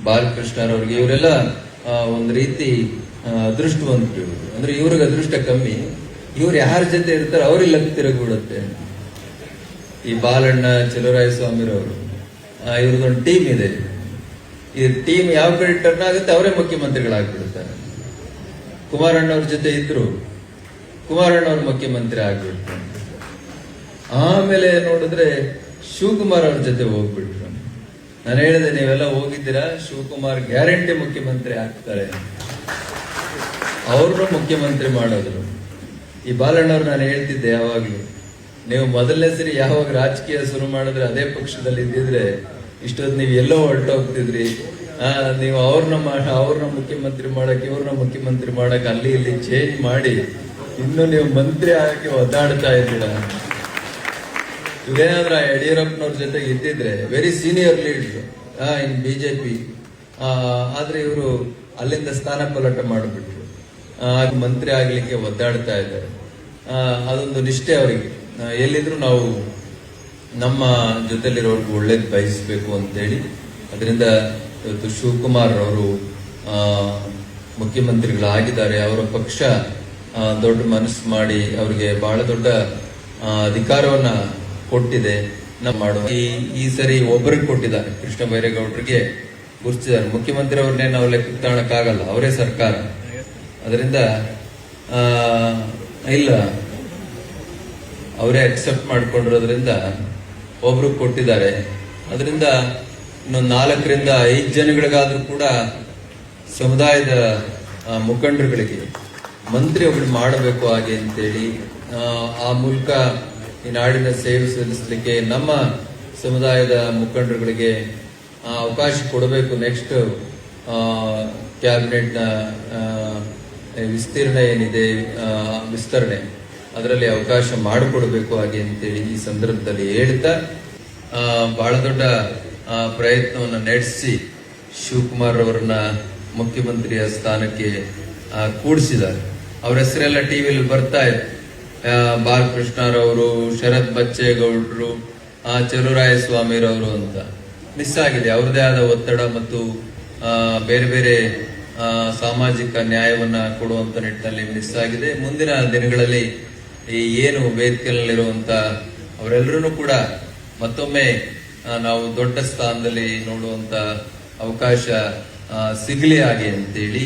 ಬಾಲಕೃಷ್ಣರವ್ರಿಗೆ, ಇವರೆಲ್ಲ ಒಂದು ರೀತಿ ಅದೃಷ್ಟವಂತರು ಇವರು. ಅಂದ್ರೆ ಇವ್ರಿಗೆ ಅದೃಷ್ಟ ಕಮ್ಮಿ, ಇವ್ರು ಯಾರ ಜೊತೆ ಇರ್ತಾರೆ ಅವ್ರಿಗೆ ಲಕ್ ತಿರುಗಿಬಿಡುತ್ತೆ. ಈ ಬಾಲಣ್ಣ ಚಲುವರಾಯಸ್ವಾಮಿರವರು, ಇವ್ರದೊಂದು ಟೀಮ್ ಇದೆ. ಈ ಟೀಮ್ ಯಾವ ಕಡೆ ಟರ್ನ್ ಆಗುತ್ತೆ ಅವರೇ ಮುಖ್ಯಮಂತ್ರಿಗಳಾಗ್ಬಿಡ್ತಾರೆ. ಕುಮಾರಣ್ಣವ್ರ ಜೊತೆ ಇದ್ರು, ಕುಮಾರಣ್ಣವ್ರ ಮುಖ್ಯಮಂತ್ರಿ ಆಗ್ಬಿಡ್ತಾರೆ. ಆಮೇಲೆ ನೋಡಿದ್ರೆ ಶಿವಕುಮಾರ್ ಅವ್ರ ಜೊತೆ ಹೋಗ್ಬಿಟ್ರು. ನಾನು ಹೇಳಿದೆ, ನೀವೆಲ್ಲ ಹೋಗಿದ್ದೀರಾ, ಶಿವಕುಮಾರ್ ಗ್ಯಾರಂಟಿ ಮುಖ್ಯಮಂತ್ರಿ ಆಗ್ತಾರೆ. ಅವ್ರನ್ನೂ ಮುಖ್ಯಮಂತ್ರಿ ಮಾಡೋದ್ರು. ಈ ಬಾಲಣ್ಣವ್ರು ನಾನು ಹೇಳ್ತಿದ್ದೆ ಯಾವಾಗ್ಲೂ, ನೀವು ಮೊದಲನೇ ಸರಿ ಯಾವಾಗ ರಾಜಕೀಯ ಶುರು ಮಾಡಿದ್ರೆ ಅದೇ ಪಕ್ಷದಲ್ಲಿ ಇದ್ದಿದ್ರೆ ಇಷ್ಟೊತ್ತು ನೀವು ಎಲ್ಲೋ ಹೊರಟೋಗ್ತಿದ್ರಿ. ನೀವು ಅವ್ರನ್ನ ಮುಖ್ಯಮಂತ್ರಿ ಮಾಡಕ್, ಇವ್ರನ್ನ ಮುಖ್ಯಮಂತ್ರಿ ಮಾಡಕ್ ಅಲ್ಲಿ ಇಲ್ಲಿ ಚೇಂಜ್ ಮಾಡಿ ಇನ್ನು ನೀವು ಮಂತ್ರಿ ಆಗಿ ಒದ್ದಾಡ್ತಾ ಇದ್ದೀರಾ. ಇವೇನಾದ್ರೂ ಯಡಿಯೂರಪ್ಪನವ್ರ ಜೊತೆಗೆ ಇದ್ದಿದ್ರೆ very senior leader in BJP, ಆದ್ರೆ ಇವರು ಅಲ್ಲಿಂದ ಸ್ಥಾನ ಪಲಟ ಮಾಡಿಬಿಟ್ರು. ಮಂತ್ರಿ ಆಗ್ಲಿಕ್ಕೆ ಒದ್ದಾಡ್ತಾ ಇದ್ದಾರೆ. ಅದೊಂದು ನಿಷ್ಠೆ ಅವರಿಗೆ. ಎಲ್ಲಿದ್ರು ನಾವು ನಮ್ಮ ಜೊತೆಲಿರೋರ್ಗು ಒಳ್ಳೇದು ಬಯಸಬೇಕು ಅಂತೇಳಿ, ಅದರಿಂದ ಇವತ್ತು ಶಿವಕುಮಾರ್ ಅವರು ಮುಖ್ಯಮಂತ್ರಿಗಳಾಗಿದ್ದಾರೆ. ಅವರ ಪಕ್ಷ ದೊಡ್ಡ ಮನಸ್ಸು ಮಾಡಿ ಅವರಿಗೆ ಬಹಳ ದೊಡ್ಡ ಅಧಿಕಾರವನ್ನ ಕೊಟ್ಟಿದೆ. ಈ ಸರಿ ಒಬ್ಬರಿಗೆ ಕೊಟ್ಟಿದ್ದಾರೆ, ಕೃಷ್ಣ ಬೈರೇಗೌಡರಿಗೆ ಗುರುತಿಸಿದ್ದಾರೆ. ಮುಖ್ಯಮಂತ್ರಿ ಅವ್ರನ್ನೇ ನಾವು ಲೆಕ್ಕ ತಾಣಕ್ಕಾಗಲ್ಲ, ಅವರೇ ಸರ್ಕಾರ. ಅದರಿಂದ ಇಲ್ಲ, ಅವರೇ ಅಕ್ಸೆಪ್ಟ್ ಮಾಡ್ಕೊಂಡಿರೋದ್ರಿಂದ ಒಬ್ರಿಗೆ ಕೊಟ್ಟಿದ್ದಾರೆ. ಅದರಿಂದ ಇನ್ನೊಂದು 4 ರಿಂದ 5 ಜನಗಳಿಗಾದ್ರೂ ಕೂಡ ಸಮುದಾಯದ ಮುಖಂಡರುಗಳಿಗೆ ಮಂತ್ರಿ ಒಬ್ರು ಮಾಡಬೇಕು ಹಾಗೆ ಅಂತೇಳಿ, ಆ ಮೂಲಕ ಈ ನಾಡಿನ ಸೇವೆ ಸಲ್ಲಿಸಲಿಕ್ಕೆ ನಮ್ಮ ಸಮುದಾಯದ ಮುಖಂಡರುಗಳಿಗೆ ಅವಕಾಶ ಕೊಡಬೇಕು. ನೆಕ್ಸ್ಟ್ ಕ್ಯಾಬಿನೆಟ್ನ ವಿಸ್ತೀರ್ಣ ಏನಿದೆ, ವಿಸ್ತರಣೆ, ಅದರಲ್ಲಿ ಅವಕಾಶ ಮಾಡಿಕೊಡ್ಬೇಕು ಹಾಗೆ ಅಂತೇಳಿ ಈ ಸಂದರ್ಭದಲ್ಲಿ ಹೇಳ್ತಾ, ಬಹಳ ದೊಡ್ಡ ಪ್ರಯತ್ನವನ್ನು ನಡೆಸಿ ಶಿವಕುಮಾರ್ ಅವರನ್ನ ಮುಖ್ಯಮಂತ್ರಿಯ ಸ್ಥಾನಕ್ಕೆ ಕೂಡಿಸಿದ್ದಾರೆ. ಅವರ ಹೆಸರೆಲ್ಲ ಟಿವಿಯಲ್ಲಿ ಬರ್ತಾ ಇದೆ. ಬಾಲಕೃಷ್ಣರವರು, ಶರತ್ ಬಚ್ಚೇಗೌಡರು, ಚಲುವರಾಯಸ್ವಾಮಿರವರು ಅಂತ ಮಿಸ್ ಆಗಿದೆ. ಅವ್ರದೇ ಆದ ಒತ್ತಡ ಮತ್ತು ಬೇರೆ ಬೇರೆ ಸಾಮಾಜಿಕ ನ್ಯಾಯವನ್ನ ಕೊಡುವಂತ ನಿಟ್ಟಿನಲ್ಲಿ ಮಿಸ್ ಆಗಿದೆ. ಮುಂದಿನ ದಿನಗಳಲ್ಲಿ ಈ ಏನು ವೇದಿಕೆಯಲ್ಲಿರುವಂತ ಅವರೆಲ್ಲರೂ ಕೂಡ ಮತ್ತೊಮ್ಮೆ ನಾವು ದೊಡ್ಡ ಸ್ಥಾನದಲ್ಲಿ ನೋಡುವಂತ ಅವಕಾಶ ಸಿಗಲಿ ಹಾಗೆ ಅಂತೇಳಿ